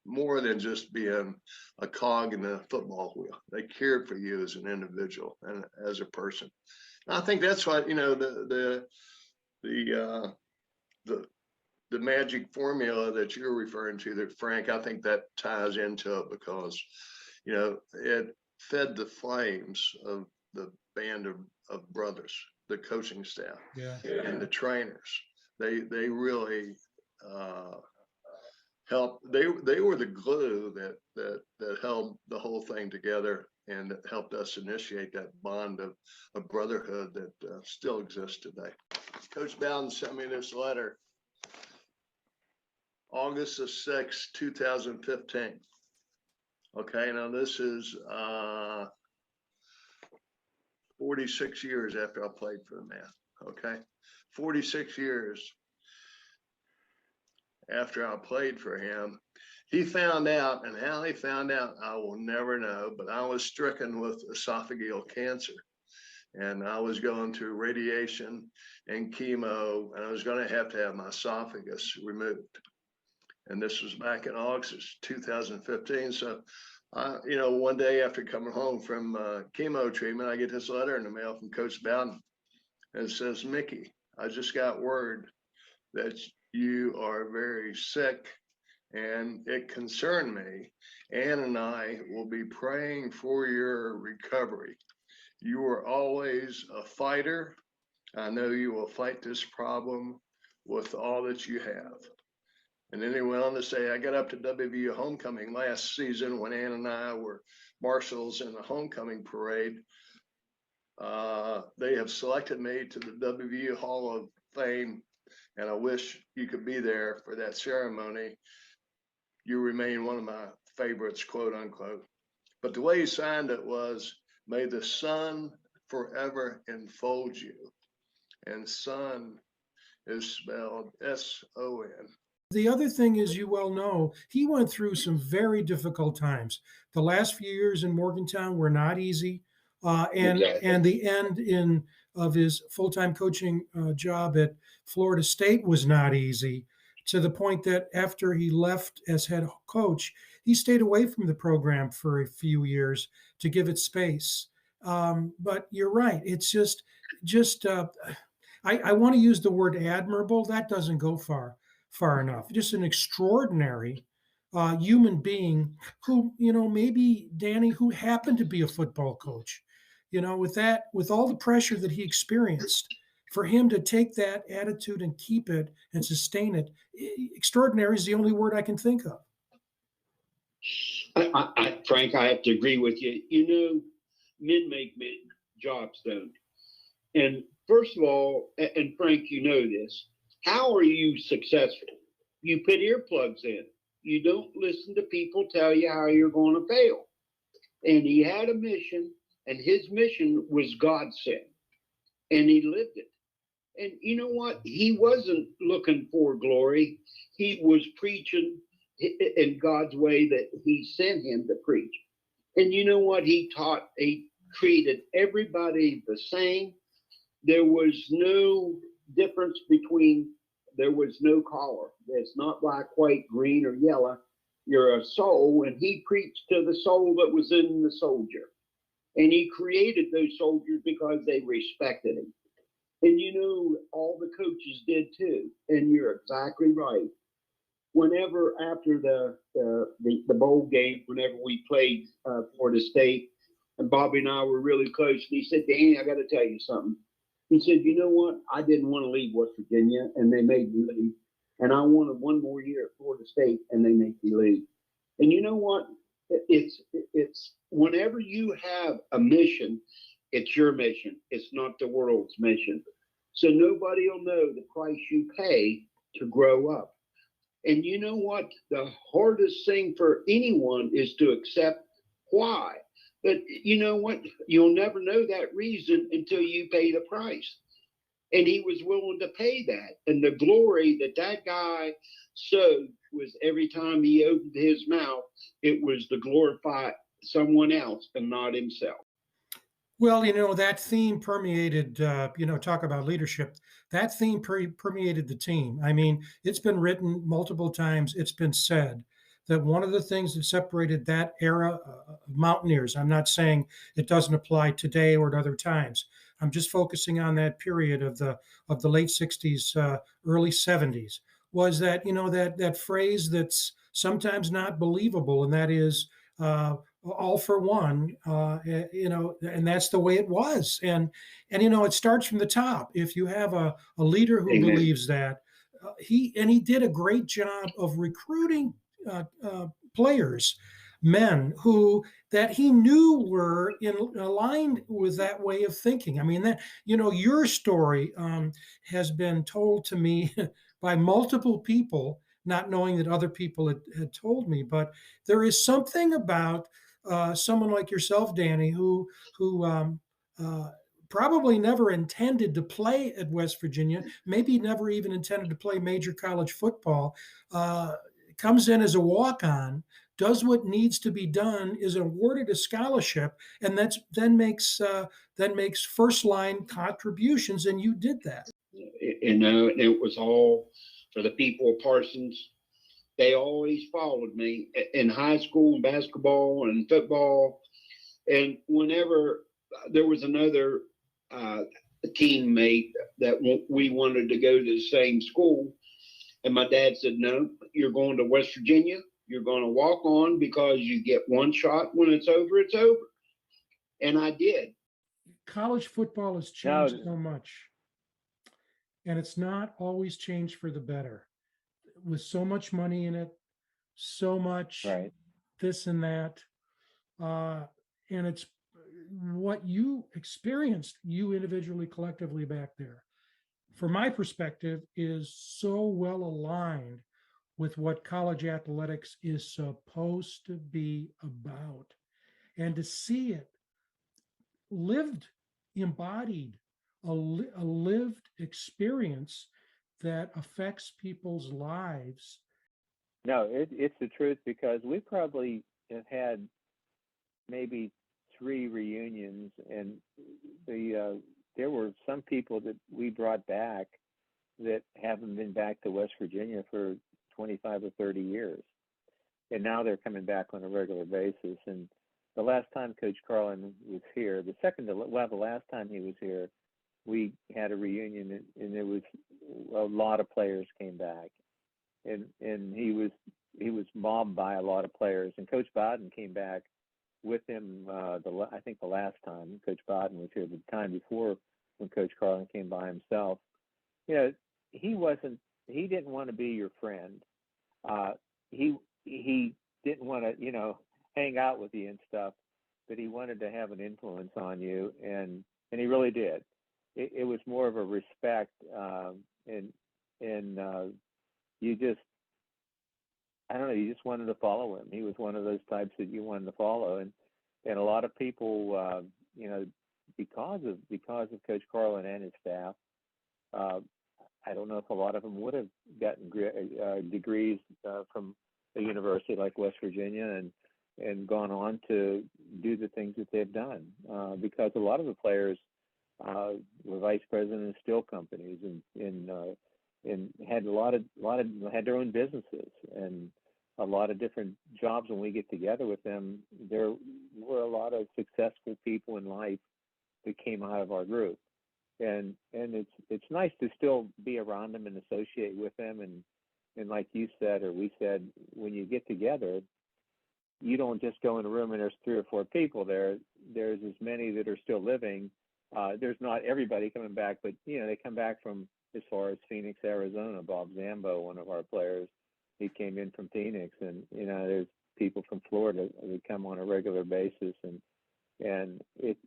more than just being a cog in the football wheel. They cared for you as an individual and as a person. And I think that's what the magic formula that you're referring to, that Frank, I think that ties into it, because it fed the flames of the band of brothers, the coaching staff, and the trainers. They really helped. They were the glue that held the whole thing together, and that helped us initiate that bond of brotherhood that still exists today. Coach Bowden sent me this letter, August the 6th, 2015. Okay, now this is 46 years after I played for the man. Okay, 46 years after I played for him, he found out, and how he found out, I will never know, but I was stricken with esophageal cancer. and I was going through radiation and chemo, and I was going to have my esophagus removed. And this was back in August 2015. So, one day after coming home from chemo treatment, I get this letter in the mail from Coach Bowden. And it says, Mickey, I just got word that you are very sick, and it concerned me. Ann and I will be praying for your recovery. You are always a fighter. I know you will fight this problem with all that you have. And then he went on to say, I got up to WVU homecoming last season when Ann and I were marshals in the homecoming parade. They have selected me to the WVU Hall of Fame, and I wish you could be there for that ceremony. You remain one of my favorites, quote unquote. But the way he signed it was, may the sun forever enfold you. And sun is spelled S-O-N. The other thing is, you well know, he went through some very difficult times. The last few years in Morgantown were not easy. And the end of his full-time coaching job at Florida State was not easy, to the point that after he left as head coach, he stayed away from the program for a few years to give it space. But you're right. It's just I want to use the word admirable. That doesn't go far enough. Just an extraordinary human being who, maybe Danny, who happened to be a football coach, with all the pressure that he experienced, for him to take that attitude and keep it and sustain it. Extraordinary is the only word I can think of. Frank, I have to agree with you. Men make men, jobs don't. And first of all, and Frank, you know this, how are you successful? You put earplugs in. You don't listen to people tell you how you're going to fail. And he had a mission, and his mission was God sent, and he lived it. And you know what? He wasn't looking for glory. He was preaching in God's way that he sent him to preach. And you know what? He treated everybody the same. There was no difference there was no color. It's not black, white, green, or yellow. You're a soul, and he preached to the soul that was in the soldier. And he created those soldiers because they respected him. And all the coaches did too. And you're exactly right. Whenever after the bowl game, whenever we played Florida State, and Bobby and I were really close, and he said, Danny, I got to tell you something. He said, you know what? I didn't want to leave West Virginia, and they made me leave. And I wanted one more year at Florida State, and they made me leave. And you know what? It's whenever you have a mission, it's your mission. It's not the world's mission. So nobody will know the price you pay to grow up. And you know what? The hardest thing for anyone is to accept why. But you know what? You'll never know that reason until you pay the price. And he was willing to pay that. And the glory that guy showed was every time he opened his mouth, it was to glorify someone else and not himself. Well, that theme permeated, talk about leadership. That theme permeated the team. I mean, it's been written multiple times. It's been said that one of the things that separated that era of Mountaineers, I'm not saying it doesn't apply today or at other times. I'm just focusing on that period of the late 60s, early 70s, was that, that phrase that's sometimes not believable, and that is all for one, and that's the way it was. And it starts from the top. If you have a leader who Amen. believes that, he did a great job of recruiting players, men that he knew were aligned with that way of thinking. I mean, that, your story has been told to me by multiple people, not knowing that other people had told me, but there is something about someone like yourself, Danny, who probably never intended to play at West Virginia, maybe never even intended to play major college football, comes in as a walk-on, does what needs to be done, is awarded a scholarship, and then makes first line contributions, and you did that. It was all for the people of Parsons. They always followed me in high school and basketball and football. And whenever there was another teammate that we wanted to go to the same school, and my dad said, "No, you're going to West Virginia. You're going to walk on because you get one shot. When it's over, it's over." And I did. College football has changed so much, and it's not always changed for the better. With so much money in it, so much this and that, and it's what you experienced, you individually, collectively back there, from my perspective, is so well aligned with what college athletics is supposed to be about. And to see it lived, embodied, a lived experience that affects people's lives. No, it's the truth, because we probably have had maybe 3 reunions, and there were some people that we brought back that haven't been back to West Virginia for 25 or 30 years, and now they're coming back on a regular basis. And the last time Coach Carlen was here, the last time he was here, we had a reunion, and there was a lot of players came back, and he was mobbed by a lot of players. And Coach Bowden came back with him. I think the last time Coach Bowden was here, the time before when Coach Carlen came by himself. He didn't want to be your friend. He didn't want to hang out with you and stuff, but he wanted to have an influence on you, and he really did. It was more of a respect, and you just, I don't know, you just wanted to follow him. He was one of those types that you wanted to follow, and a lot of people, because of Coach Carlen and his staff, I don't know if a lot of them would have gotten degrees from a university like West Virginia and gone on to do the things that they've done, because a lot of the players were vice presidents of steel companies and had had their own businesses and a lot of different jobs. When we get together with them, there were a lot of successful people in life that came out of our group, and it's nice to still be around them and associate with them, and like you said, or we said, when you get together, you don't just go in a room and there's 3 or 4 people there. There's as many that are still living. There's not everybody coming back, but they come back from as far as Phoenix, Arizona. Bob Zambo, one of our players, he came in from Phoenix, and there's people from Florida that come on a regular basis, and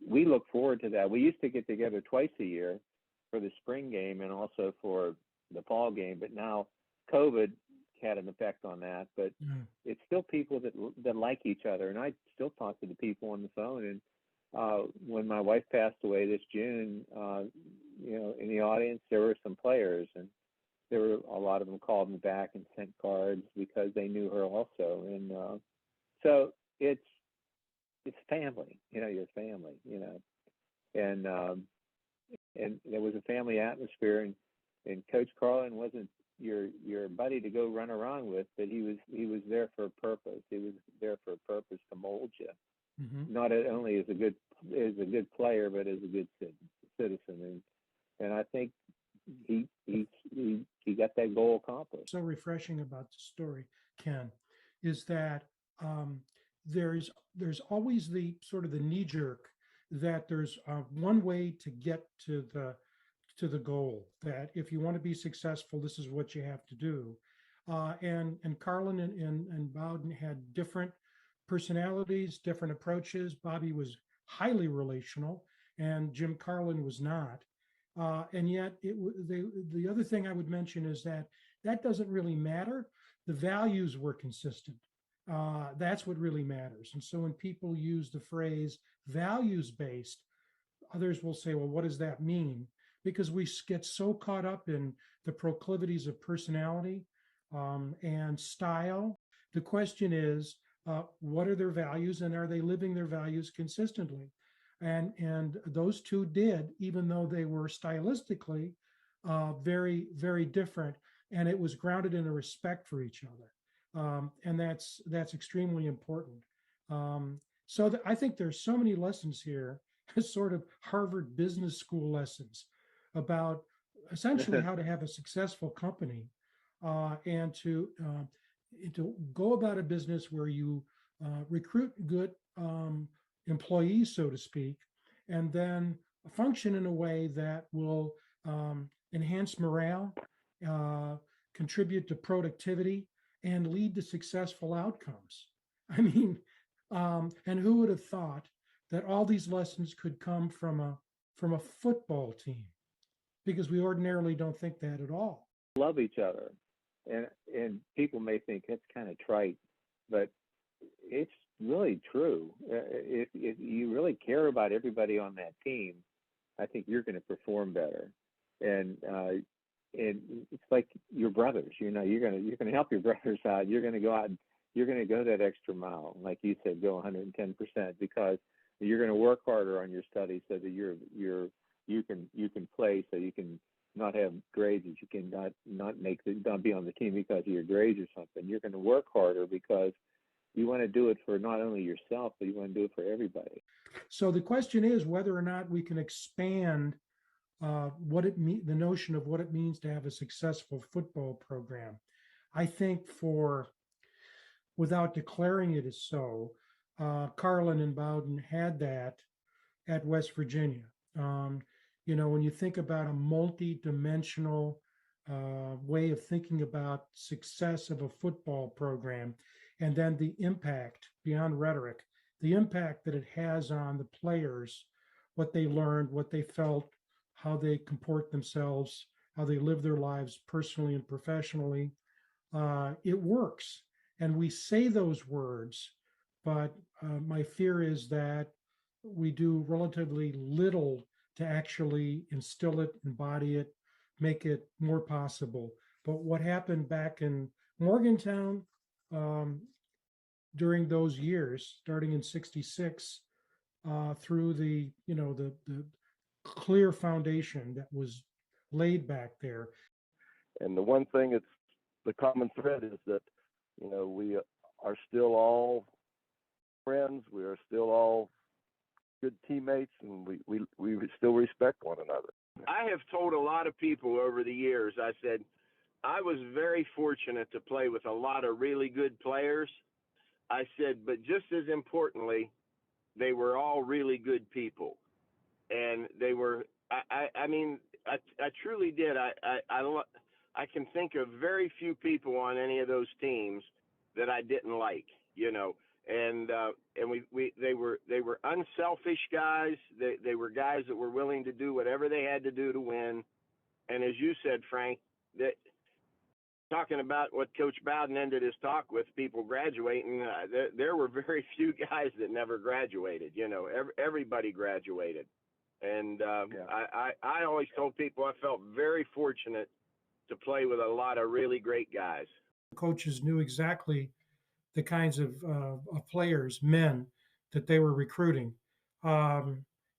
we look forward to that. We used to get together twice a year for the spring game and also for the fall game, but now COVID had an effect on that. But it's still people that like each other, and I still talk to the people on the phone. And when my wife passed away this June, in the audience there were some players, and there were a lot of them called me back and sent cards because they knew her also. And so it's family, your family, and there was a family atmosphere, and Coach Carlen wasn't your buddy to go run around with, but he was there for a purpose. He was there for a purpose to mold you, not only as a good player, but as a good citizen. And I think he got that goal accomplished. So refreshing about the story, Ken, is that there's always the sort of the knee jerk that there's one way to get to the goal, that if you want to be successful, this is what you have to do. And Carlen and Bowden had different personalities, different approaches. Bobby was highly relational, and Jim Carlin was not. And yet, the other thing I would mention is that doesn't really matter. The values were consistent. That's what really matters. And so when people use the phrase values-based, others will say, well, what does that mean? Because we get so caught up in the proclivities of personality and style. The question is, what are their values and are they living their values consistently? And those two did, even though they were stylistically very, very different. And it was grounded in a respect for each other. And that's extremely important. I think there's so many lessons here, sort of Harvard Business School lessons about essentially how to have a successful company and to go about a business where you recruit good employees, so to speak, and then function in a way that will enhance morale, contribute to productivity, and lead to successful outcomes. I mean, and who would have thought that all these lessons could come from a football team? Because we ordinarily don't think that at all. Love each other, and people may think that's kind of trite, but it's really true. If you really care about everybody on that team, I think you're going to perform better. And it's like your brothers. You know, you're going to help your brothers out. You're going to go out and you're going to go that extra mile, like you said, go 110%, because you're going to work harder on your studies so that you can play, so you can not have grades that you can not be on the team because of your grades or something. You're going to work harder because you want to do it for not only yourself, but you want to do it for everybody. So the question is whether or not we can expand the notion of what it means to have a successful football program. I think without declaring it as so, Carlen and Bowden had that at West Virginia. When you think about a multi-dimensional way of thinking about success of a football program, and then the impact beyond rhetoric, the impact that it has on the players, what they learned, what they felt, how they comport themselves, how they live their lives personally and professionally, it works. And we say those words, but my fear is that we do relatively little to actually instill it, embody it, make it more possible. But what happened back in Morgantown during those years, starting in '66, through the clear foundation that was laid back there. And the one thing it's the common thread is that, we are still all friends. We are still all good teammates, and we still respect one another. I have told a lot of people over the years, I said, I was very fortunate to play with a lot of really good players. I said, but just as importantly, they were all really good people. And they were, I mean, I truly did. I can think of very few people on any of those teams that I didn't like, and they were unselfish guys. They were guys that were willing to do whatever they had to do to win. And as you said, Frank, that talking about what Coach Bowden ended his talk with, people graduating, there were very few guys that never graduated. Everybody graduated. And I always told people I felt very fortunate to play with a lot of really great guys. Coaches knew exactly the kinds of players, men, that they were recruiting.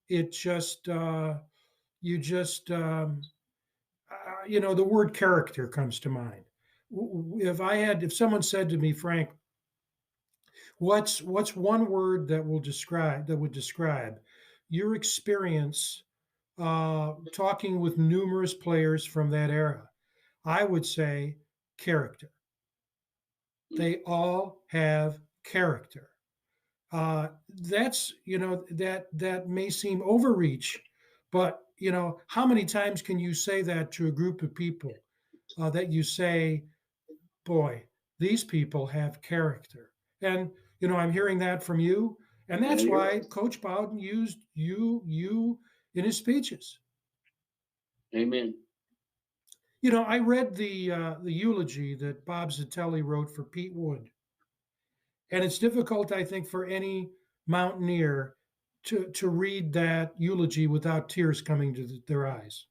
It just, the word character comes to mind. If someone said to me, Frank, what's one word that would describe your experience talking with numerous players from that era, I would say character. They all have character. That's, that may seem overreach, but, how many times can you say that to a group of people that you say, boy, these people have character? And, I'm hearing that from you. And that's why Coach Bowden used you in his speeches. Amen. I read the eulogy that Bob Zitelli wrote for Pete Wood. And it's difficult, I think, for any mountaineer to read that eulogy without tears coming to their eyes.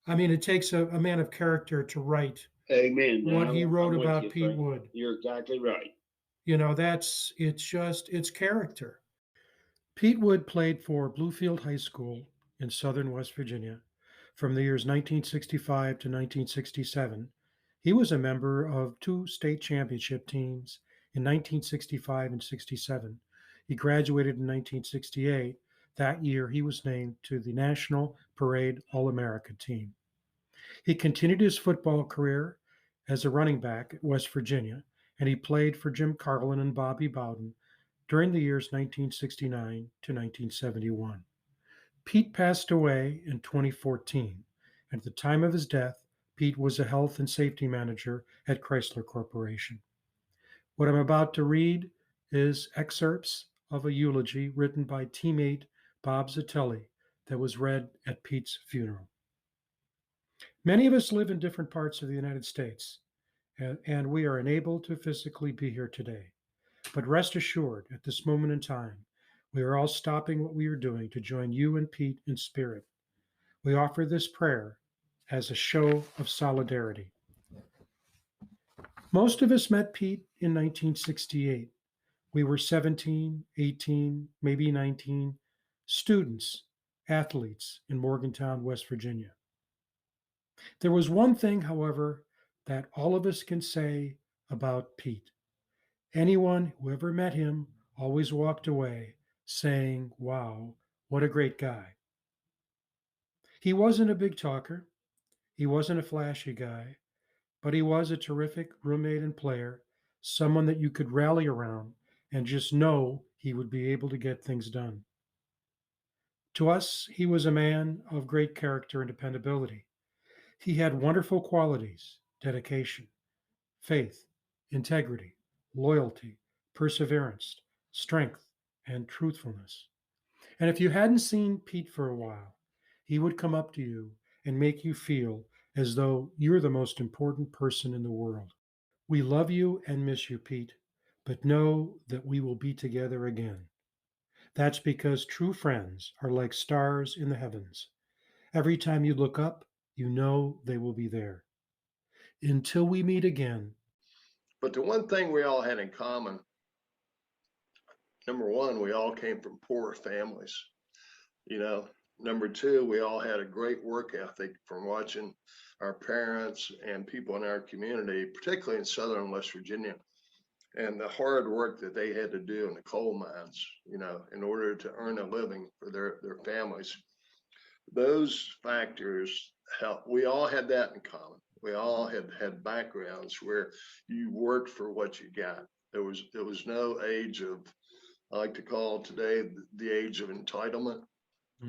I mean, it takes a man of character to write Amen. what he wrote about Pete Frank. Wood. You're exactly right. it's character. Pete Wood played for Bluefield High School in southern West Virginia from the years 1965 to 1967. He was a member of two state championship teams in 1965 and 67. He graduated in 1968. That year, he was named to the National Parade All America team. He continued his football career as a running back at West Virginia, and he played for Jim Carlin and Bobby Bowden during the years 1969 to 1971. Pete passed away in 2014. At the time of his death, Pete was a health and safety manager at Chrysler Corporation. What I'm about to read is excerpts of a eulogy written by teammate Bob Zatelli that was read at Pete's funeral. Many of us live in different parts of the United States, and we are unable to physically be here today. But rest assured, at this moment in time, we are all stopping what we are doing to join you and Pete in spirit. We offer this prayer as a show of solidarity. Most of us met Pete in 1968. We were 17, 18, maybe 19, students, athletes in Morgantown, West Virginia. There was one thing, however, that all of us can say about Pete. Anyone who ever met him always walked away saying, wow, what a great guy. He wasn't a big talker. He wasn't a flashy guy, but he was a terrific roommate and player, someone that you could rally around and just know he would be able to get things done. To us, he was a man of great character and dependability. He had wonderful qualities: dedication, faith, integrity, loyalty, perseverance, strength, and truthfulness. And if you hadn't seen Pete for a while, he would come up to you and make you feel as though you're the most important person in the world. We love you and miss you, Pete, but know that we will be together again. That's because true friends are like stars in the heavens. Every time you look up, you know they will be there. Until we meet again. But the one thing we all had in common, number one, we all came from poor families. Number two, we all had a great work ethic from watching our parents and people in our community, particularly in southern West Virginia, and the hard work that they had to do in the coal mines, in order to earn a living for their families. Those factors help. We all had that in common. We all had backgrounds where you worked for what you got. There was no age of, I like to call today the age of entitlement.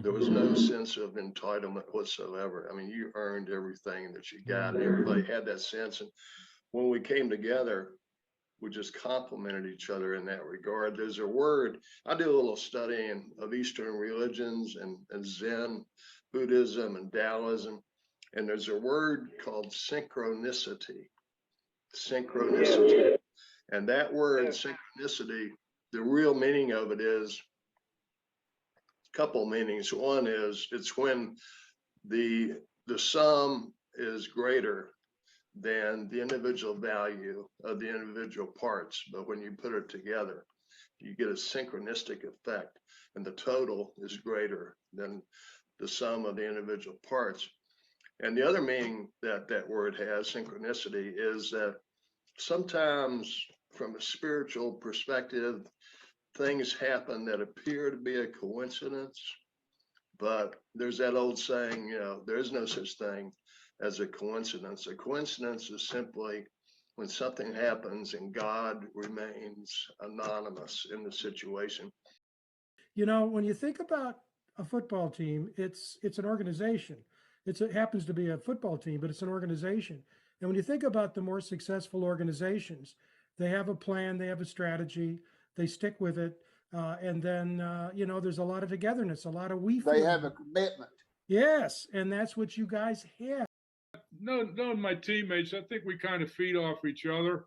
There was no sense of entitlement whatsoever. I mean, you earned everything that you got. Everybody had that sense. And when we came together, we just complimented each other in that regard. There's a word, I do a little studying of Eastern religions and Zen, Buddhism, and Taoism. And there's a word called synchronicity. Synchronicity. And that word, synchronicity, the real meaning of it is a couple meanings. One is it's when the sum is greater than the individual value of the individual parts. But when you put it together, you get a synchronistic effect, and the total is greater than the sum of the individual parts. And the other meaning that that word has, synchronicity, is that sometimes from a spiritual perspective, things happen that appear to be a coincidence, but there's that old saying, there is no such thing as a coincidence. A coincidence is simply when something happens and God remains anonymous in the situation. When you think about a football team, it's an organization. It happens to be a football team, but it's an organization. And when you think about the more successful organizations, they have a plan, they have a strategy, they stick with it. And then, there's a lot of togetherness, a lot of They have a commitment. Yes. And that's what you guys have. Knowing my teammates, I think we kind of feed off each other.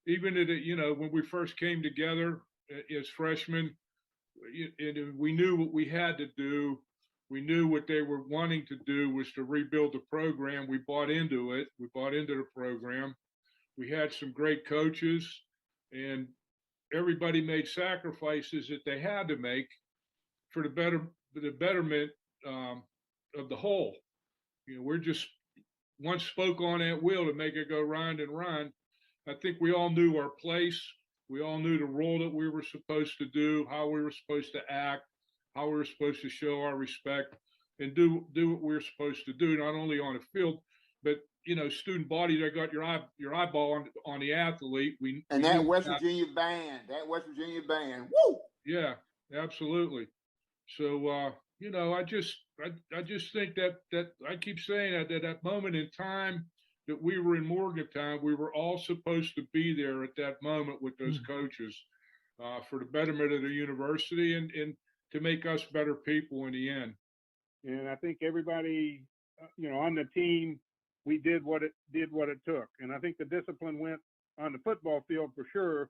Even when we first came together as freshmen, and we knew what we had to do. We knew what they were wanting to do was to rebuild the program. We bought into it. We bought into the program. We had some great coaches, and everybody made sacrifices that they had to make for the betterment of the whole. We're just one spoke on that wheel to make it go round and round. I think we all knew our place. We all knew the role that we were supposed to do, how we were supposed to act, how we were supposed to show our respect, and do what we were supposed to do, not only on the field, but student body. They got your eyeball on the athlete. That West Virginia band, woo! Yeah, absolutely. So I just think that I keep saying that moment in time that we were in Morgantown, we were all supposed to be there at that moment with those coaches for the betterment of the university and to make us better people in the end. And I think everybody, on the team, we did what it took. And I think the discipline went on the football field for sure,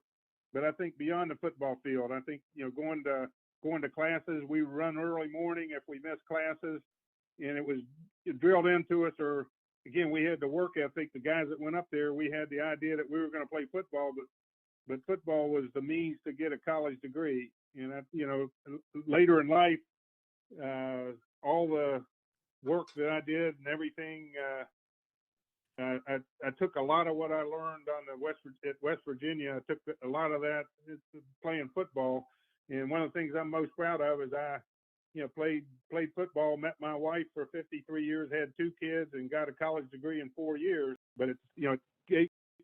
but I think beyond the football field, I think going to classes, we run early morning if we missed classes, and it was drilled into us. Or again, we had the work ethic. The guys that went up there, we had the idea that we were going to play football, but football was the means to get a college degree. And later in life, all the work that I did and everything, I took a lot of what I learned at West Virginia. I took a lot of that playing football. And one of the things I'm most proud of is I, played football, met my wife for 53 years, had 2 kids, and got a college degree in 4 years. But it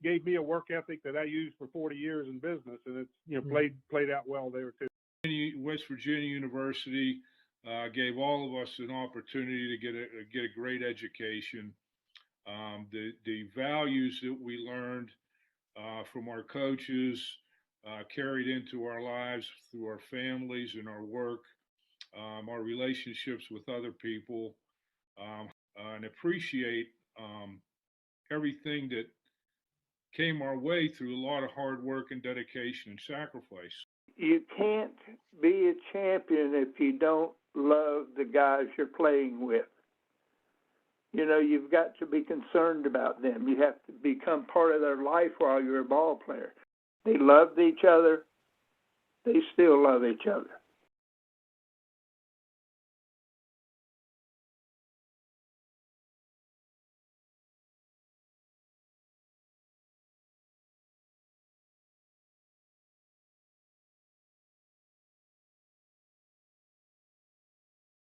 gave me a work ethic that I used for 40 years in business, and it's played out well there too. West Virginia University gave all of us an opportunity to get a great education. The values that we learned from our coaches carried into our lives through our families and our work, our relationships with other people, and appreciate everything that came our way through a lot of hard work and dedication and sacrifice. You can't be a champion if you don't love the guys you're playing with. You've got to be concerned about them. You have to become part of their life while you're a ball player. They loved each other. They still love each other.